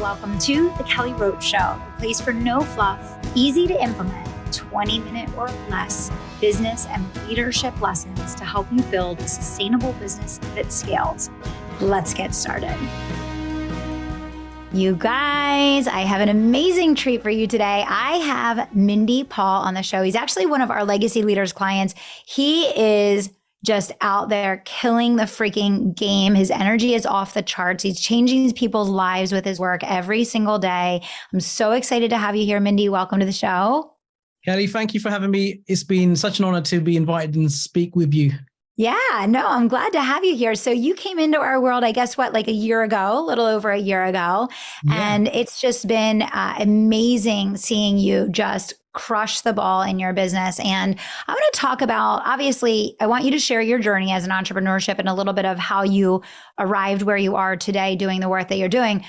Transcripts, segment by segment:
welcome to the Kelly Roach Show, a place for no fluff, easy to implement, 20-minute or less business and leadership lessons to help you build a sustainable business that scales. Let's get started. You guys, I have an amazing treat for you today. I have Mindy Paul on the show. He's actually one of our Legacy Leaders clients. He is just out there killing the freaking game. His energy is off the charts. He's changing people's lives with his work every single day. I'm so excited to have you here, Mindy. Welcome to the show. Kelly, thank you for having me. It's been such an honor to be invited and speak with you. Yeah, no, I'm glad to have you here. So you came into our world, I guess, like a year ago, a little over a year ago. Yeah. And it's just been amazing seeing you just crush the ball in your business. And I want to talk about, obviously, I want you to share your journey as an entrepreneurship and a little bit of how you arrived where you are today doing the work that you're doing.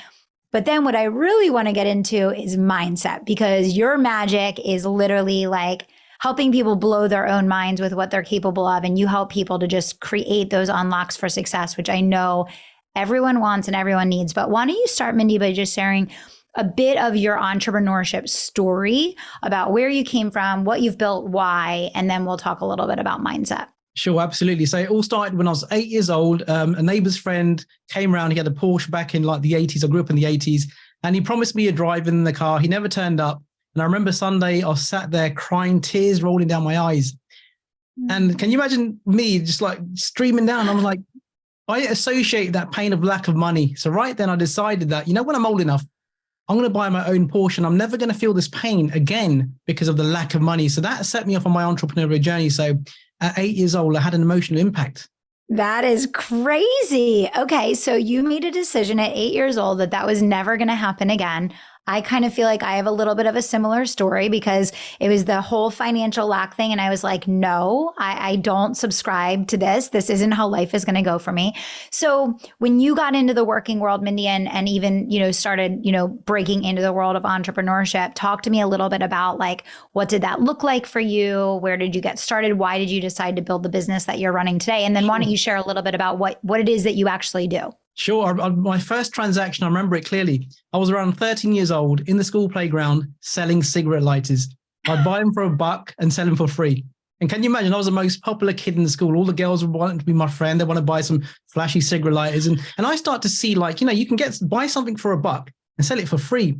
But then what I really want to get into is mindset, because your magic is literally like helping people blow their own minds with what they're capable of. And you help people to just create those unlocks for success, which I know everyone wants and everyone needs. But why don't you start, Mindy, by just sharing a bit of your entrepreneurship story about where you came from, what you've built, why, and then we'll talk a little bit about mindset. Sure, absolutely. So it all started when I was 8 years old. A neighbor's friend came around. He had a Porsche back in like the 80s. I grew up in the 80s. And he promised me a drive in the car. He never turned up. And I remember Sunday, I was sat there crying, tears rolling down my eyes. And can you imagine me just like streaming down? I was like, I associate that pain of lack of money. So right then I decided that, when I'm old enough, I'm going to buy my own Porsche and I'm never going to feel this pain again because of the lack of money. So that set me off on my entrepreneurial journey. So at 8 years old, I had an emotional impact. That is crazy. Okay, so you made a decision at 8 years old that was never going to happen again. I kind of feel like I have a little bit of a similar story because it was the whole financial lack thing. And I was like, no, I don't subscribe to this. This isn't how life is going to go for me. So when you got into the working world, Mindy, and even, started, breaking into the world of entrepreneurship, talk to me a little bit about like, what did that look like for you? Where did you get started? Why did you decide to build the business that you're running today? And then why don't you share a little bit about what it is that you actually do? Sure. My first transaction, I remember it clearly. I was around 13 years old in the school playground selling cigarette lighters. I'd buy them for $1 and sell them for free. And can you imagine, I was the most popular kid in the school. All the girls wanted to be my friend. They want to buy some flashy cigarette lighters. And I start to see like, you can buy something for $1 and sell it for free.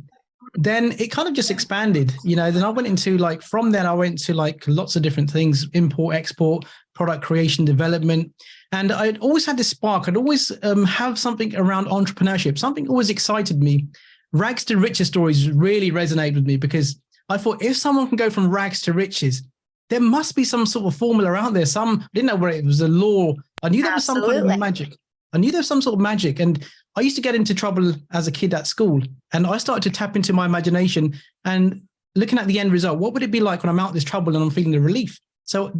Then it kind of just expanded, then I went into from then I went to lots of different things, import, export, product creation, development. And I'd always had this spark. I'd always have something around entrepreneurship. Something always excited me. Rags to riches stories really resonate with me because I thought if someone can go from rags to riches, there must be some sort of formula out there. I didn't know where it was a law. I knew there was some kind of magic. I knew there was some sort of magic. And I used to get into trouble as a kid at school. And I started to tap into my imagination and looking at the end result. What would it be like when I'm out of this trouble and I'm feeling the relief? So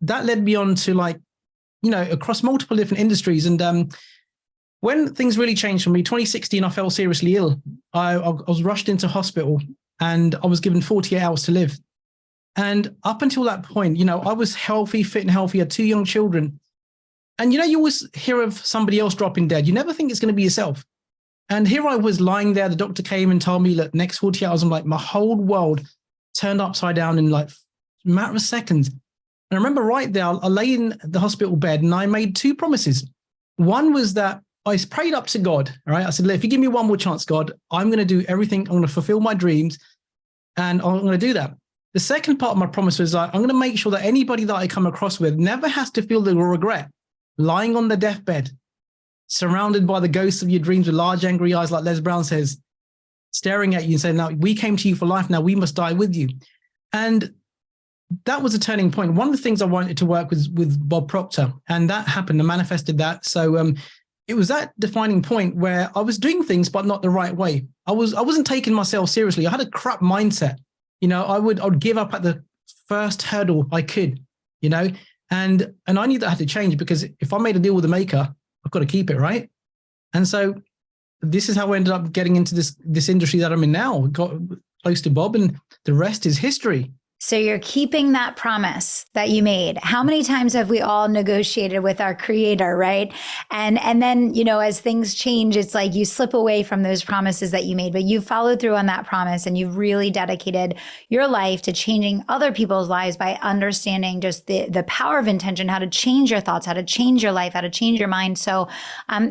that led me on to across multiple different industries. And when things really changed for me, 2016, I fell seriously ill. I was rushed into hospital and I was given 48 hours to live. And up until that point, I was healthy, fit and healthy, had 2 young children. And you always hear of somebody else dropping dead. You never think it's going to be yourself. And here I was lying there. The doctor came and told me, look, next 48 hours, I'm like, my whole world turned upside down in a matter of seconds. And I remember right there, I lay in the hospital bed and I made 2 promises. One was that I prayed up to God. All right. I said, look, if you give me one more chance, God, I'm going to do everything. I'm going to fulfill my dreams and I'm going to do that. The second part of my promise was I'm going to make sure that anybody that I come across with never has to feel the regret. Lying on the deathbed, surrounded by the ghosts of your dreams with large angry eyes, like Les Brown says, staring at you and saying, now we came to you for life, now we must die with you. And that was a turning point. One of the things I wanted to work with Bob Proctor, and that happened. I manifested that. So it was that defining point where I was doing things, but not the right way. I wasn't taking myself seriously. I had a crap mindset. I would give up at the first hurdle I could, And I knew that I had to change because if I made a deal with the maker, I've got to keep it, right? And so this is how I ended up getting into this industry that I'm in now. Got close to Bob and the rest is history. So you're keeping that promise that you made. How many times have we all negotiated with our creator, right? And then, you know, as things change, it's like you slip away from those promises that you made, but you followed through on that promise and you've really dedicated your life to changing other people's lives by understanding just the power of intention, how to change your thoughts, how to change your life, how to change your mind. So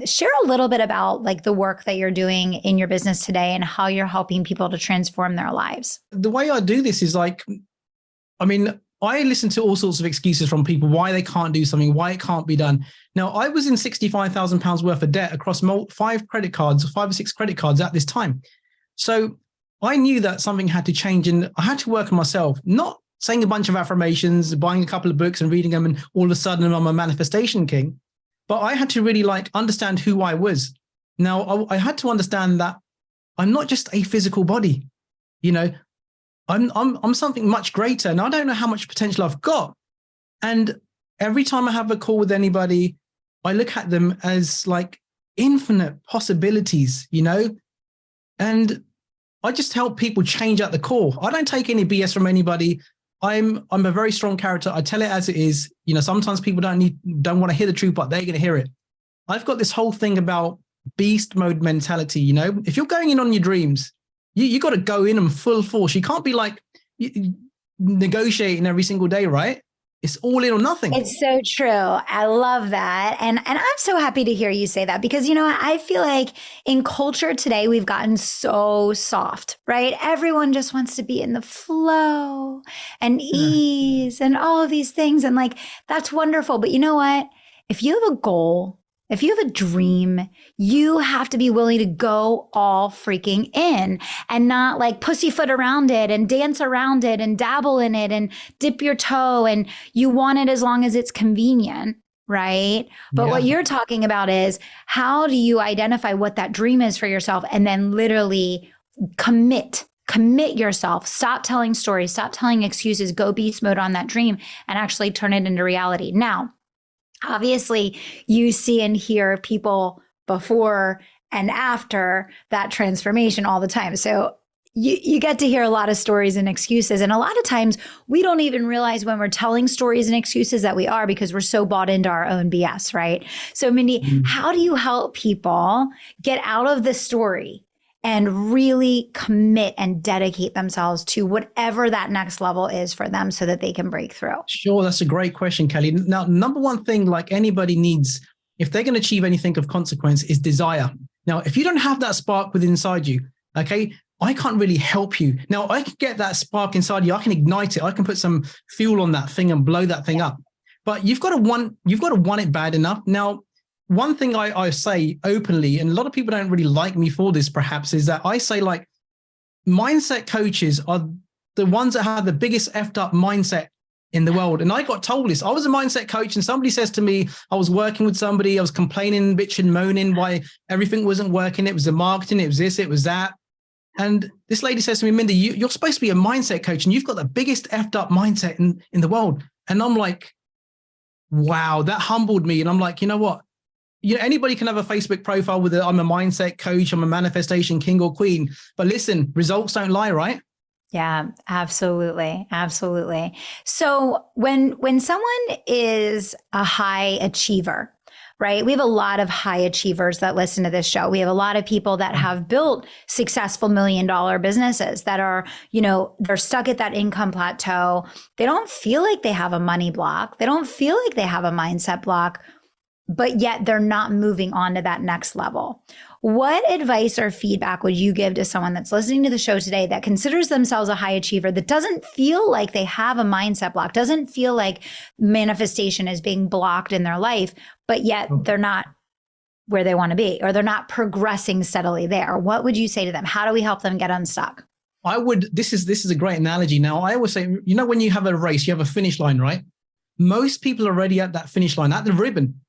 share a little bit about like the work that you're doing in your business today and how you're helping people to transform their lives. The way I do this is like, I mean, I listen to all sorts of excuses from people why they can't do something, why it can't be done. Now, I was in £65,000 worth of debt across 5 or 6 credit cards at this time. So I knew that something had to change and I had to work on myself, not saying a bunch of affirmations, buying a couple of books and reading them and all of a sudden I'm a manifestation king. But I had to really like understand who I was. Now, I had to understand that I'm not just a physical body, you know, I'm something much greater and I don't know how much potential I've got. And every time I have a call with anybody, I look at them as like infinite possibilities, you know, and I just help people change at the core. I don't take any BS from anybody. I'm a very strong character. I tell it as it is. You know, sometimes people don't want to hear the truth, but they're going to hear it. I've got this whole thing about beast mode mentality. You know, if you're going in on your dreams, you got to go in them full force. You can't be like negotiating every single day, right? It's all in or nothing. It's so true. I love that. And I'm so happy to hear you say that because, you know, I feel like in culture today, we've gotten so soft, right? Everyone just wants to be in the flow and ease and all of these things. And like, that's wonderful. But you know what? If you have a goal, if you have a dream, you have to be willing to go all freaking in and not like pussyfoot around it and dance around it and dabble in it and dip your toe. And you want it as long as it's convenient, right? But what you're talking about is how do you identify what that dream is for yourself and then literally commit yourself, stop telling stories, stop telling excuses, go beast mode on that dream and actually turn it into reality. Now, obviously, you see and hear people before and after that transformation all the time. So you get to hear a lot of stories and excuses. And a lot of times we don't even realize when we're telling stories and excuses that we are because we're so bought into our own BS, right? So Mindy, how do you help people get out of the story and really commit and dedicate themselves to whatever that next level is for them so that they can break through? Sure, that's a great question, Kelly. Now, number one thing like anybody needs, if they're going to achieve anything of consequence, is desire. Now, if you don't have that spark within inside you, okay, I can't really help you. Now, I can get that spark inside you. I can ignite it. I can put some fuel on that thing and blow that thing up. But you've got to want it bad enough. Now, one thing I say openly, and a lot of people don't really like me for this perhaps, is that I say like mindset coaches are the ones that have the biggest effed up mindset in the world. And I got told this. I was a mindset coach and somebody says to me, I was working with somebody, I was complaining, bitching, moaning why everything wasn't working. It was the marketing, it was this, it was that. And this lady says to me, Mindy, you're supposed to be a mindset coach and you've got the biggest effed up mindset in the world. And I'm like, wow, that humbled me. And I'm like, you know what? You know, anybody can have a Facebook profile with I'm a mindset coach, I'm a manifestation king or queen. But listen, results don't lie, right? Yeah, absolutely. Absolutely. So when someone is a high achiever, right? We have a lot of high achievers that listen to this show. We have a lot of people that have built successful $1 million businesses that are, you know, they're stuck at that income plateau. They don't feel like they have a money block. They don't feel like they have a mindset block, but yet they're not moving on to that next level. What advice or feedback would you give to someone that's listening to the show today that considers themselves a high achiever, that doesn't feel like they have a mindset block, doesn't feel like manifestation is being blocked in their life, but yet they're not where they want to be, or they're not progressing steadily there? What would you say to them? How do we help them get unstuck? This is a great analogy. Now, I always say, you know, when you have a race, you have a finish line, right? Most people are already at that finish line, at the ribbon.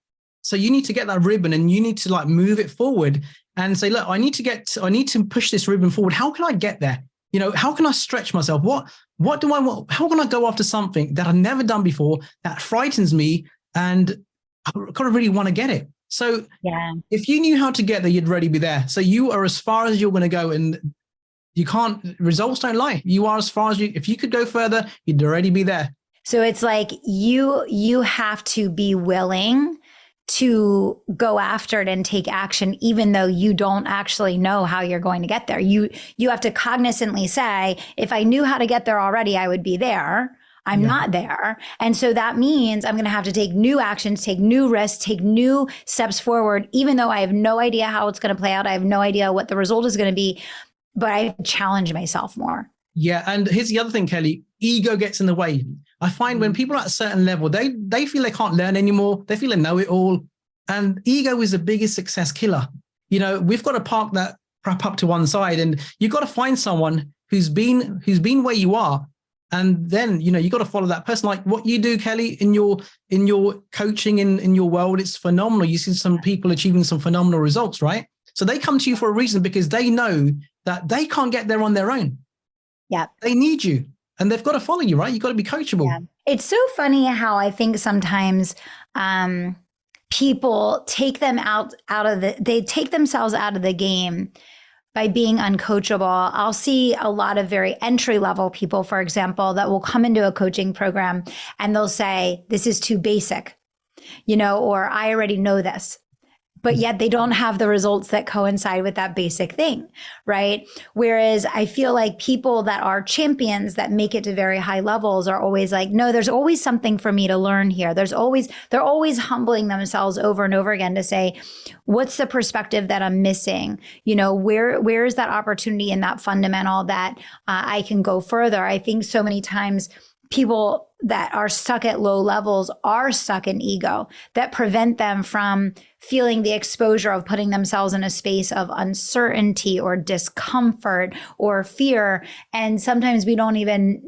So you need to get that ribbon and you need to like move it forward and say, look, I need to push this ribbon forward. How can I get there? You know, how can I stretch myself? What do I want? How can I go after something that I've never done before that frightens me and I kind of really want to get it? So if you knew how to get there, you'd already be there. So you are as far as you're going to go. And You can't, results don't lie. You are as far as if you could go further, you'd already be there. So it's like you have to be willing to go after it and take action, even though you don't actually know how you're going to get there. You have to cognizantly say, if I knew how to get there already, I would be there. I'm not there. And so that means I'm going to have to take new actions, take new risks, take new steps forward, even though I have no idea how it's going to play out. I have no idea what the result is going to be, but I challenge myself more. Yeah. And here's the other thing, Kelly, ego gets in the way. I find when people are at a certain level, they feel they can't learn anymore. They feel they know it all. And ego is the biggest success killer. You know, we've got to park that crap up to one side, and you've got to find someone who's been where you are. And then, you know, you got to follow that person. Like what you do, Kelly, in your coaching, in your world, it's phenomenal. You see some people achieving some phenomenal results, right? So they come to you for a reason, because they know that they can't get there on their own. Yeah. They need you, and they've got to follow you, right? You've got to be coachable. Yeah. It's so funny how I think sometimes people take themselves out of the game by being uncoachable. I'll see a lot of very entry level people, for example, that will come into a coaching program and they'll say, this is too basic, you know, or I already know this. But yet they don't have the results that coincide with that basic thing, right? Whereas I feel like people that are champions that make it to very high levels are always like, no, there's always something for me to learn here. They're always humbling themselves over and over again to say, what's the perspective that I'm missing? You know, where is that opportunity in that fundamental that I can go further? I think so many times people that are stuck at low levels are stuck in ego that prevent them from feeling the exposure of putting themselves in a space of uncertainty or discomfort or fear. And sometimes we don't even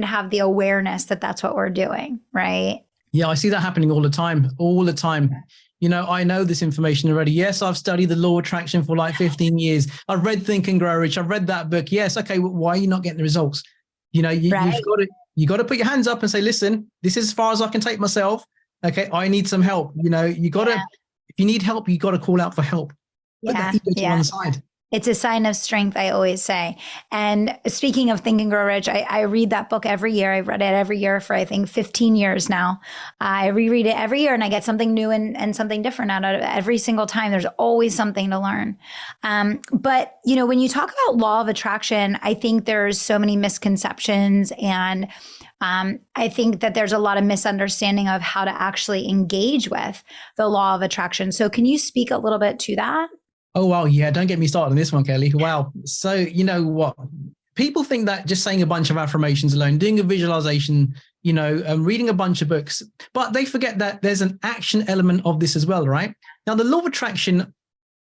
have the awareness that that's what we're doing, right? Yeah, I see that happening all the time. You know, I know this information already. Yes, I've studied the law of attraction for like 15 years. I've read Think and Grow Rich. I've read that book. Yes. Okay. Well, why are you not getting the results? You know, you've got to put your hands up and say, listen, this is as far as I can take myself. Okay. I need some help. You know, if you need help, you got to call out for help. Put that ego to one side. It's a sign of strength, I always say. And speaking of Think and Grow Rich, I read that book every year. I've read it every year for, I think, 15 years now. I reread it every year and I get something new and something different out of it every single time. There's always something to learn. But, you know, when you talk about law of attraction, I think there's so many misconceptions, and I think that there's a lot of misunderstanding of how to actually engage with the law of attraction. So can you speak a little bit to that? Oh, wow. Yeah. Don't get me started on this one, Kelly. Wow. So, you know what? People think that just saying a bunch of affirmations alone, doing a visualization, you know, reading a bunch of books, but they forget that there's an action element of this as well, right? Now, the law of attraction,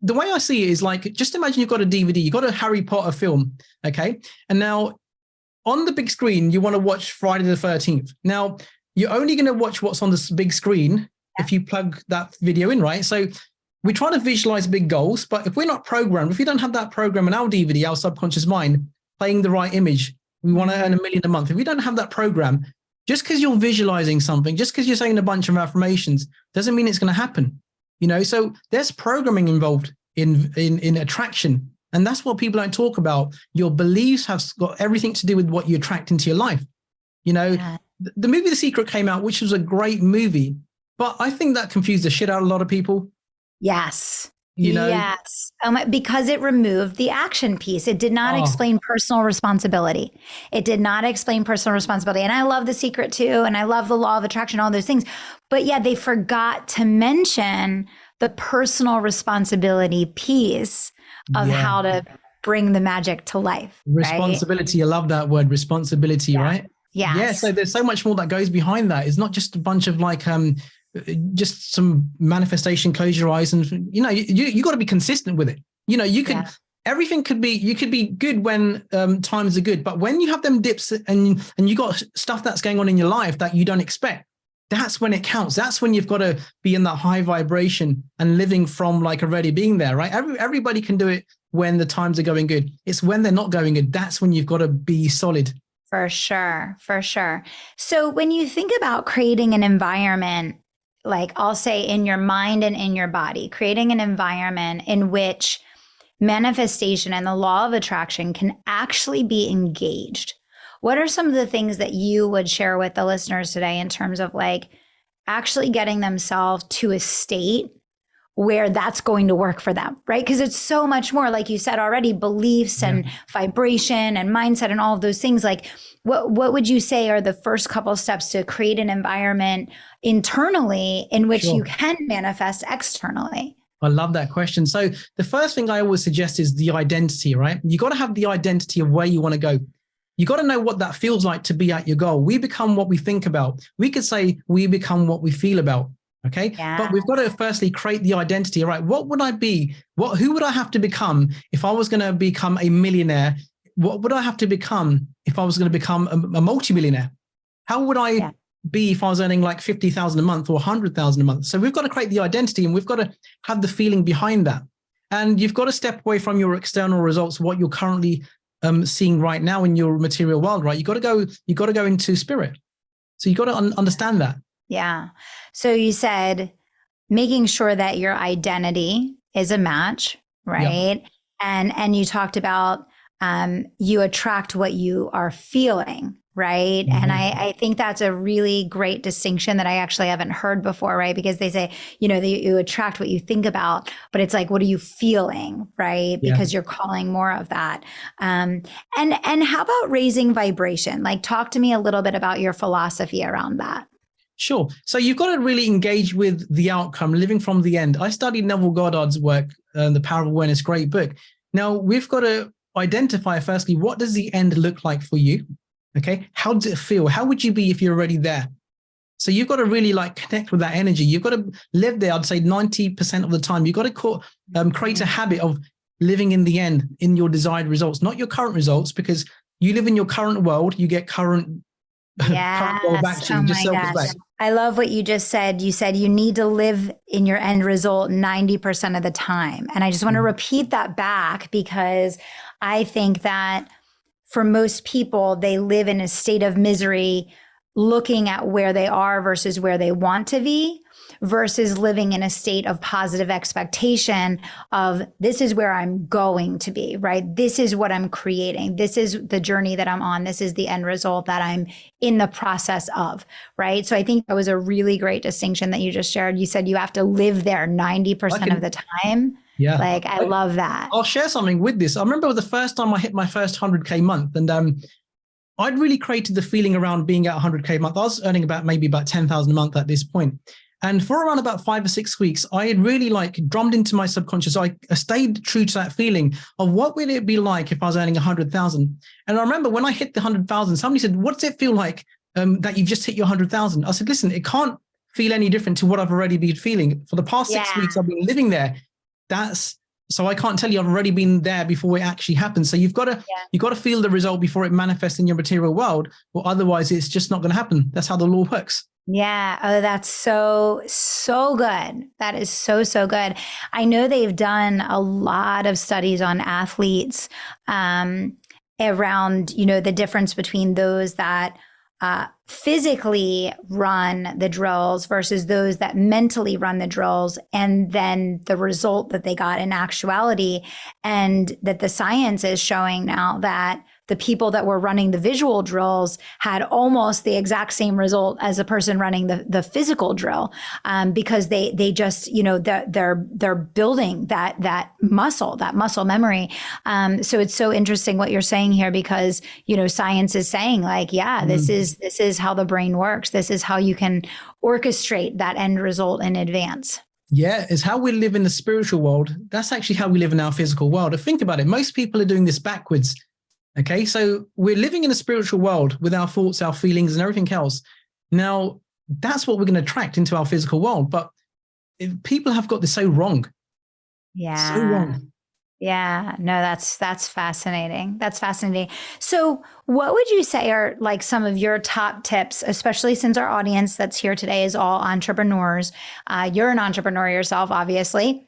the way I see it is like, just imagine you've got a DVD, you've got a Harry Potter film, okay? And now on the big screen, you want to watch Friday the 13th. Now, you're only going to watch what's on this big screen if you plug that video in, right? So we try to visualize big goals, but if we're not programmed, if we don't have that program in our DVD, our subconscious mind, playing the right image, we want to earn $1 million a month. If we don't have that program, just because you're visualizing something, just because you're saying a bunch of affirmations, doesn't mean it's going to happen. You know, so there's programming involved in attraction. And that's what people don't talk about. Your beliefs have got everything to do with what you attract into your life. You know, the movie The Secret came out, which was a great movie, but I think that confused the shit out of a lot of people. Yes. You know? Yes. Because it removed the action piece. It did not explain personal responsibility. And I love The Secret too. And I love the law of attraction, all those things. But yeah, they forgot to mention the personal responsibility piece of how to bring the magic to life. Responsibility. Right? I love that word, responsibility, right? Yeah. Yeah. So there's so much more that goes behind that. It's not just a bunch of like, just some manifestation, close your eyes, and you know, you got to be consistent with it. You know, you could everything could be, you could be good when times are good, but when you have them dips and you got stuff that's going on in your life that you don't expect, that's when it counts. That's when you've got to be in that high vibration and living from like already being there, right? Everybody can do it when the times are going good. It's when they're not going good, that's when you've got to be solid. For sure. So when you think about creating an environment, like I'll say in your mind and in your body, creating an environment in which manifestation and the law of attraction can actually be engaged, what are some of the things that you would share with the listeners today in terms of like actually getting themselves to a state where that's going to work for them, right? Because it's so much more, like you said already, beliefs and vibration and mindset and all of those things. Like, what would you say are the first couple steps to create an environment internally in which you can manifest externally? I love that question. So the first thing I always suggest is the identity, right? You got to have the identity of where you want to go. You got to know what that feels like to be at your goal. We become what we think about. We could say we become what we feel about. Okay. Yeah. But we've got to firstly create the identity. All right. What would I be? Who would I have to become if I was going to become a millionaire? What would I have to become if I was going to become a multimillionaire? How would I be if I was earning like 50,000 a month or 100,000 a month? So we've got to create the identity and we've got to have the feeling behind that. And you've got to step away from your external results, what you're currently seeing right now in your material world, right? You got to go into spirit. So you got to understand that. Yeah. So you said making sure that your identity is a match, right? Yep. And you talked about you attract what you are feeling, right? Mm-hmm. And I think that's a really great distinction that I actually haven't heard before, right? Because they say, you attract what you think about, but it's like, what are you feeling, right? Because you're calling more of that. And how about raising vibration? Like, talk to me a little bit about your philosophy around that. Sure. So you've got to really engage with the outcome, living from the end. I studied Neville Goddard's work, The Power of Awareness, great book. Now, we've got to identify, firstly, what does the end look like for you? Okay. How does it feel? How would you be if you're already there? So you've got to really like connect with that energy. You've got to live there, I'd say 90% of the time. You've got to create a habit of living in the end, in your desired results, not your current results, because you live in your current world, you get current back to you. Just back. I love what you just said. You said you need to live in your end result 90% of the time. And I just want to repeat that back because I think that for most people, they live in a state of misery looking at where they are versus where they want to be, versus living in a state of positive expectation of this is where I'm going to be, right? This is what I'm creating. This is the journey that I'm on. This is the end result that I'm in the process of, right? So I think that was a really great distinction that you just shared. You said you have to live there 90% of the time. Yeah. Like, I love that. I'll share something with this. I remember the first time I hit my first 100K month, and I'd really created the feeling around being at 100K a month. I was earning maybe about 10,000 a month at this point. And for around about 5 or 6 weeks, I had really like drummed into my subconscious. I stayed true to that feeling of what would it be like if I was earning 100,000. And I remember when I hit the 100,000, somebody said, what does it feel like that you've just hit your 100,000? I said, listen, it can't feel any different to what I've already been feeling. For the past 6 weeks, I've been living there. So I can't tell you I've already been there before it actually happens. So you've got to feel the result before it manifests in your material world, or otherwise it's just not going to happen. That's how the law works. Yeah. Oh, that's so good. That is so good. I know they've done a lot of studies on athletes around, the difference between those that physically run the drills versus those that mentally run the drills, and then the result that they got in actuality. And that the science is showing now that the people that were running the visual drills had almost the exact same result as the person running the physical drill, because they just, they're building that muscle memory. So it's so interesting what you're saying here, because, science is saying like, this is how the brain works. This is how you can orchestrate that end result in advance. Yeah, it's how we live in the spiritual world. That's actually how we live in our physical world. Think about it. Most people are doing this backwards. Okay, so we're living in a spiritual world with our thoughts, our feelings, and everything else. Now, that's what we're going to attract into our physical world. But people have got this so wrong. Yeah. So wrong. Yeah. No, that's fascinating. That's fascinating. So what would you say are like some of your top tips, especially since our audience that's here today is all entrepreneurs? You're an entrepreneur yourself, obviously.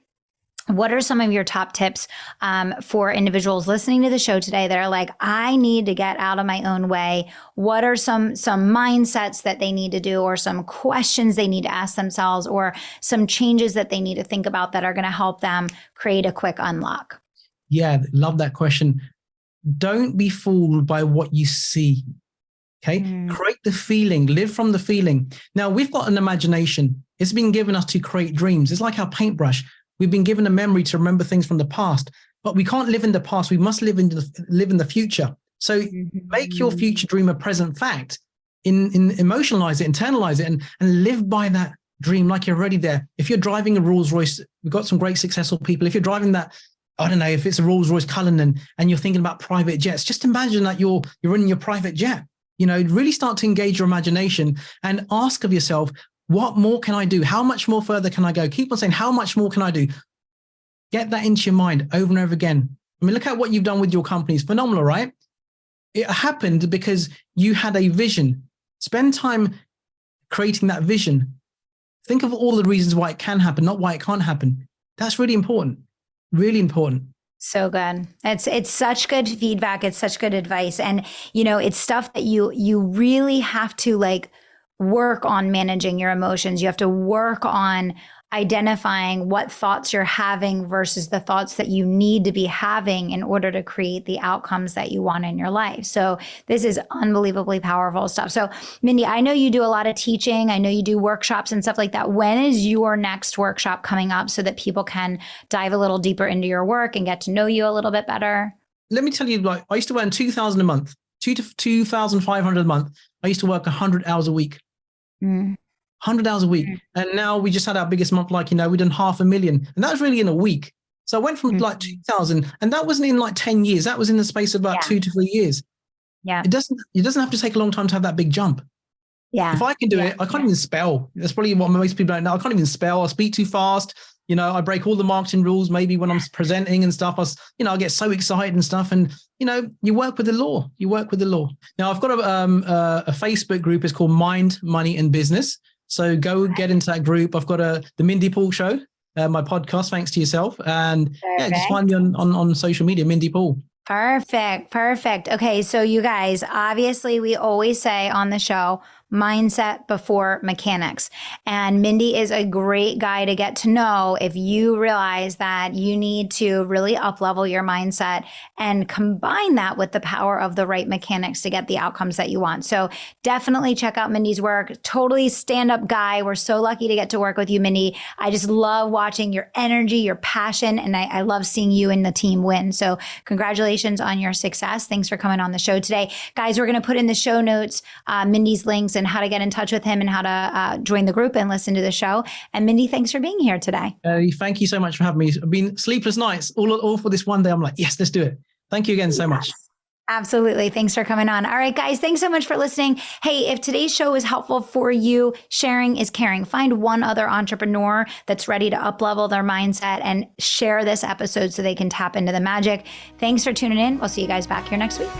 What are some of your top tips for individuals listening to the show today that are like, I need to get out of my own way? What are some mindsets that they need to do, or some questions they need to ask themselves, or some changes that they need to think about that are going to help them create a quick unlock? Yeah, love that question. Don't be fooled by what you see. Okay. Create the feeling, live from the feeling. Now, we've got an imagination. It's been given us to create dreams. It's like our paintbrush. We've been given a memory to remember things from the past, but we can't live in the past. We must live in the future. So make your future dream a present fact. Emotionalize it, internalize it, and live by that dream like you're already there. If you're driving a Rolls Royce, we've got some great successful people. If you're driving that, I don't know, if it's a Rolls Royce Cullinan and you're thinking about private jets, just imagine that you're in your private jet. Really start to engage your imagination and ask of yourself, what more can I do? How much more further can I go? Keep on saying, how much more can I do? Get that into your mind over and over again. I mean, look at what you've done with your company. It's phenomenal, right? It happened because you had a vision. Spend time creating that vision. Think of all the reasons why it can happen, not why it can't happen. That's really important. Really important. So good. It's such good feedback. It's such good advice. And, it's stuff that you really have to work on managing your emotions. You have to work on identifying what thoughts you're having versus the thoughts that you need to be having in order to create the outcomes that you want in your life. So this is unbelievably powerful stuff. So Mindy, I know you do a lot of teaching. I know you do workshops and stuff like that. When is your next workshop coming up so that people can dive a little deeper into your work and get to know you a little bit better? Let me tell you, I used to earn $2,000 a month, $2,500 a month. I used to work 100 hours a week. 100 hours a week. And now we just had our biggest month, we done 500,000. And that was really in a week. So I went from 2,000, and that wasn't in 10 years. That was in the space of about 2 to 3 years. Yeah. It doesn't have to take a long time to have that big jump. Yeah. If I can do it, I can't even spell. That's probably what most people don't know. I can't even spell. I speak too fast. I break all the marketing rules. Maybe when I'm presenting and stuff, I get so excited and stuff. And, you work with the law. Now I've got a Facebook group. It's called Mind, Money and Business. So go get into that group. I've got the Mindy Paul Show, my podcast, thanks to yourself. And just find me on social media, Mindy Paul. Perfect. Okay, so you guys, obviously we always say on the show, mindset before mechanics. And Mindy is a great guy to get to know if you realize that you need to really up-level your mindset and combine that with the power of the right mechanics to get the outcomes that you want. So definitely check out Mindy's work. Totally stand-up guy. We're so lucky to get to work with you, Mindy. I just love watching your energy, your passion, and I love seeing you and the team win. So congratulations on your success. Thanks for coming on the show today. Guys, we're going to put in the show notes Mindy's links and how to get in touch with him and how to join the group and listen to the show. And Mindy, thanks for being here today. Thank you so much for having me. I've been sleepless nights all for this one day. I'm like, yes, let's do it. Thank you again so much. Absolutely. Thanks for coming on. All right, guys, thanks so much for listening. Hey, if today's show is helpful for you, sharing is caring. Find one other entrepreneur that's ready to up-level their mindset and share this episode so they can tap into the magic. Thanks for tuning in. We'll see you guys back here next week.